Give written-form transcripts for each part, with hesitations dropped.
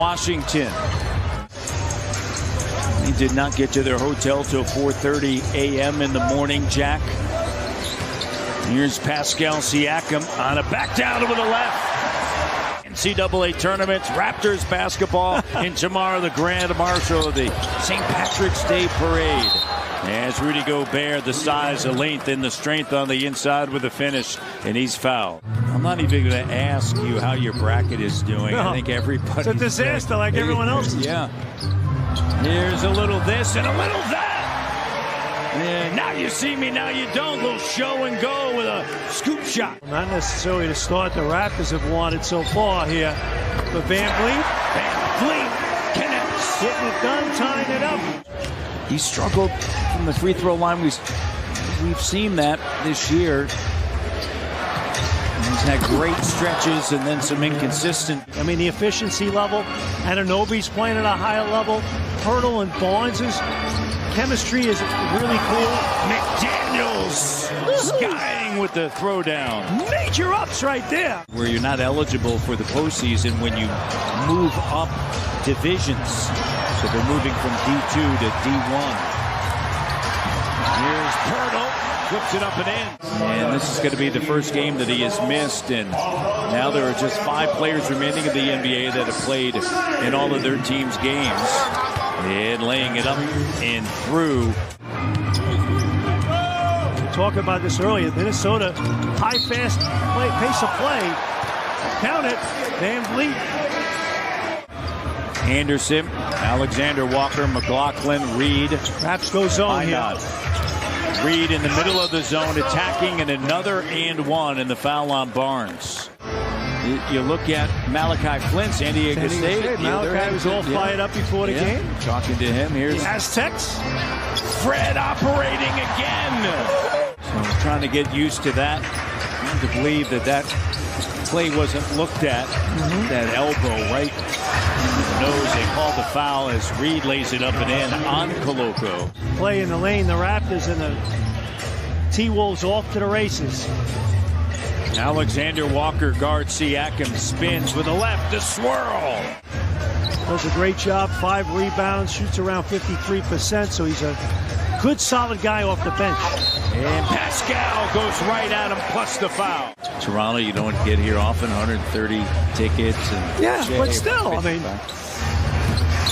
Washington. He did not get to their hotel till 4:30 a.m. in the morning, Jack. Here's Pascal Siakam on a back down over the left. NCAA tournaments, Raptors basketball, and tomorrow the grand marshal of the St. Patrick's Day Parade. As Rudy Gobert, the size, the length, and the strength on the inside with the finish, and he's fouled. I'm not even going to ask you how your bracket is doing. No. I think everybody. It's a disaster like everyone else. Yeah. Here's a little this and a little that. And now you see me, now you don't. A little show and go with a scoop shot. Not necessarily to start the Raptors have wanted so far here. But VanVLEET connects. Getting it done, tying it up. He struggled from the free throw line. We've seen that this year. He's had great stretches and then some inconsistent. I mean, the efficiency level, Anunoby's playing at a higher level. Hurdle and Barnes's chemistry is really cool. McDaniels skying with the throwdown. Major ups right there. Where you're not eligible for the postseason when you move up divisions. So they're moving from D2 to D1. Here's Hurdle. Flips it up and in. And this is going to be the first game that he has missed. And now there are just 5 players remaining in the NBA that have played in all of their team's games. And laying it up and through. We talked about this earlier. Minnesota, high, fast pace of play. Count it. VanVLEET. Anderson, Alexander Walker, McLaughlin, Reed. Raps go zone here. Reed in the middle of the zone, attacking, and another and one in the foul on Barnes. You look at Malachi Flynn, San Diego State. Malachi was all fired up before the game. Talking to him. Here's the Aztecs. Fred operating again. So I'm trying to get used to that. Hard to believe that play wasn't looked at. That elbow right in the nose. They called the foul as Reed lays it up and in on Koloko. Play in the lane, the Raptors and the T-Wolves off to the races. Alexander Walker guards Siakam, spins with the left, the swirl. Does a great job, 5 rebounds, shoots around 53%, so he's a good, solid guy off the bench. And Pascal goes right at him, plus the foul. Toronto, you don't get here often, 130 tickets. And but still, I mean.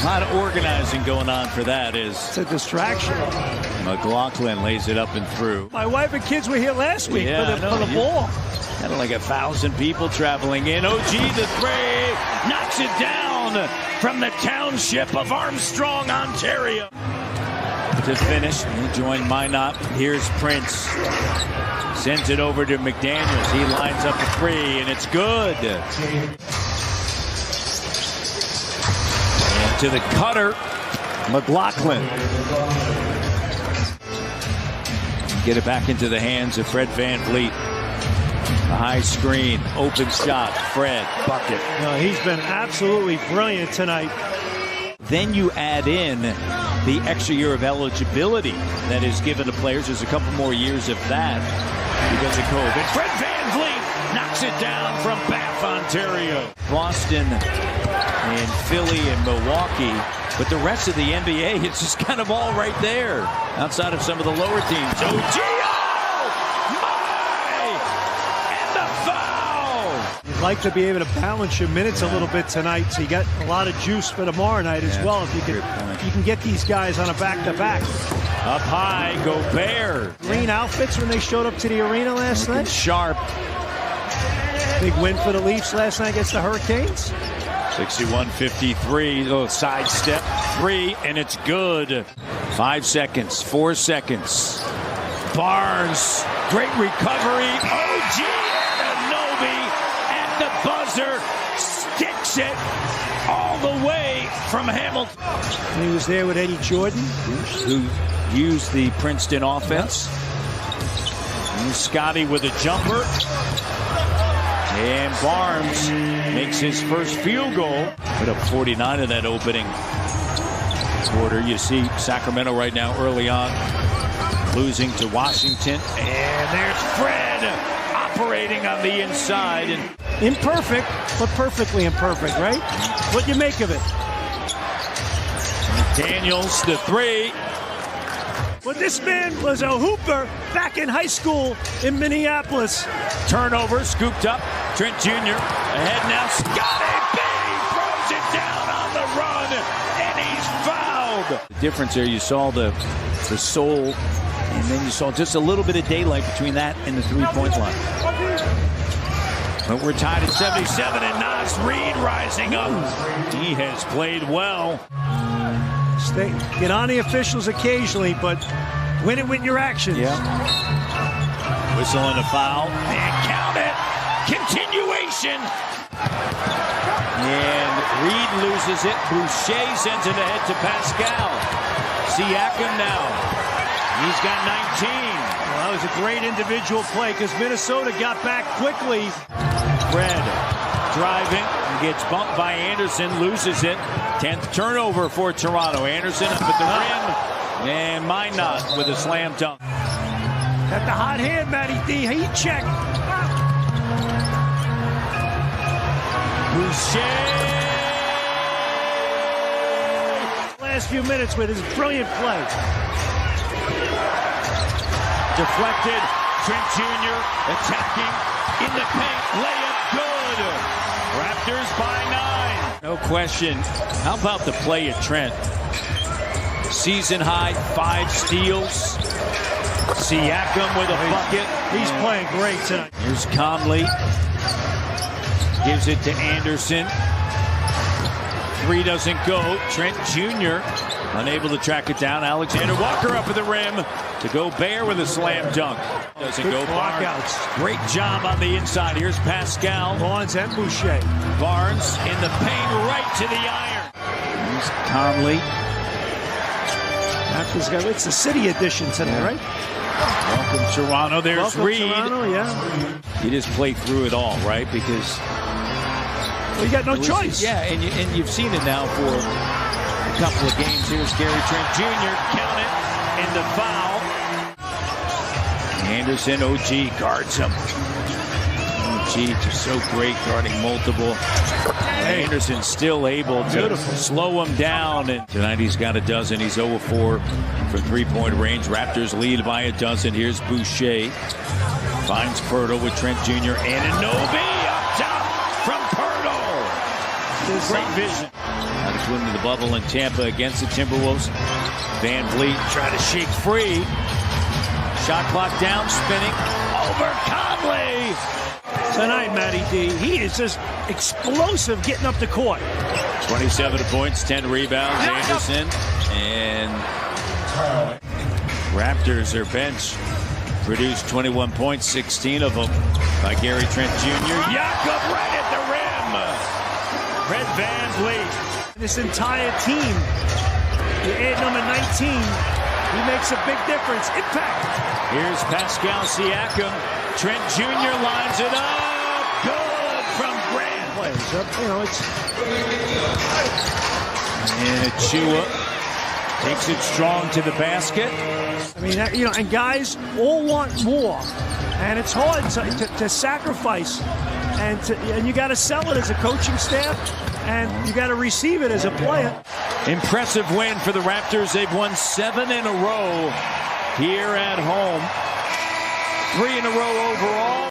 A lot of organizing going on for that. It's a distraction. McLaughlin lays it up and through. My wife and kids were here last week for the ball. Had like 1,000 people traveling in. OG the three knocks it down from the township of Armstrong, Ontario. To finish, he joined Minot. Here's Prince. Sends it over to McDaniels. He lines up a 3, and it's good. And to the cutter, McLaughlin. Get it back into the hands of Fred VanVLEET. A high screen, open shot, Fred, bucket. No, he's been absolutely brilliant tonight. Then you add in the extra year of eligibility that is given to players. There's a couple more years of that because of COVID. Fred VanVLEET knocks it down from Bath, Ontario. Boston and Philly and Milwaukee. But the rest of the NBA, it's just kind of all right there outside of some of the lower teams. OG! You'd like to be able to balance your minutes a little bit tonight, so you got a lot of juice for tomorrow night as well. If you can get these guys on a back-to-back. Up high, Gobert. Green outfits when they showed up to the arena last night. Sharp. Big win for the Leafs last night against the Hurricanes. 61-53, little sidestep, 3, and it's good. 5 seconds, 4 seconds. Barnes, great recovery. OG Anunoby at the buzzer, sticks it all the way from Hamilton. And he was there with Eddie Jordan, who used the Princeton offense. And Scotty with a jumper. And Barnes makes his first field goal. Put up 49 in that opening quarter. You see Sacramento right now early on losing to Washington. And there's Fred operating on the inside. And Imperfect, but perfectly imperfect, right? What you make of it? Daniels, the three. But this man was a hooper back in high school in Minneapolis. Turnover, scooped up. Trent Jr. ahead now. Scotty B throws it down on the run, and he's fouled. The difference there, you saw the soul, and then you saw just a little bit of daylight between that and the three-point line. But we're tied at 77, and Nas Reed rising up. He has played well. Get on the officials occasionally, but win it with your actions. Yeah. Whistle and a foul. And count it. Continuation. And Reed loses it. Boucher sends it ahead to Pascal. Siakam now. He's got 19. Well, that was a great individual play because Minnesota got back quickly. Fred driving. Gets bumped by Anderson, loses it. 10th turnover for Toronto. Anderson up at the rim, and Minot with a slam dunk. At the hot hand, Matty D. Heat check. Boucher. Last few minutes with his brilliant play. Deflected. Trent Jr. attacking in the paint. Layup good. Raptors by 9. No question. How about the play at Trent? Season high, 5 steals. Siakam with a bucket. He's playing great tonight. Here's Conley. Gives it to Anderson. 3 doesn't go. Trent Jr. unable to track it down. Alexander Walker up at the rim to Gobert with a slam dunk. Doesn't Good go. blockouts. Great job on the inside. Here's Pascal. Barnes and Boucher. Barnes in the paint right to the iron. Here's Conley. It's the city edition today, right? Welcome Toronto. There's Welcome Reed. Toronto, yeah. You just play through it all, right? Because well, you got no choice. Yeah, and you've seen it now for a couple of games. Here's Gary Trent Jr. Count it, and the foul. Anderson, OG guards him. OG just so great guarding multiple. Anderson still able to slow him down. And tonight he's got a dozen. He's 0 of 4 for three-point range. Raptors lead by a dozen. Here's Boucher. Finds Pirtle with Trent Jr. and Anobi up top from Pirtle. Great vision. Now to swim to the bubble in Tampa against the Timberwolves. VanVLEET trying to shake free. Shot clock down, spinning over Conley. Tonight, Matty D, he is just explosive getting up the court. 27 points, 10 rebounds, Anderson. And Raptors, their bench, produced 21 points, 16 of them by Gary Trent Jr. Jakob right at the rim. Red VanVLEET. This entire team, you add number 19, he makes a big difference. Impact. Here's Pascal Siakam. Trent Jr. lines it up. Good from Grant. Plays up, you know, it's. And Achua takes it strong to the basket. I mean, you know, and guys all want more, and it's hard to sacrifice, and you got to sell it as a coaching staff, and you got to receive it as a player. Impressive win for the Raptors. They've won 7 in a row here at home. 3 in a row overall.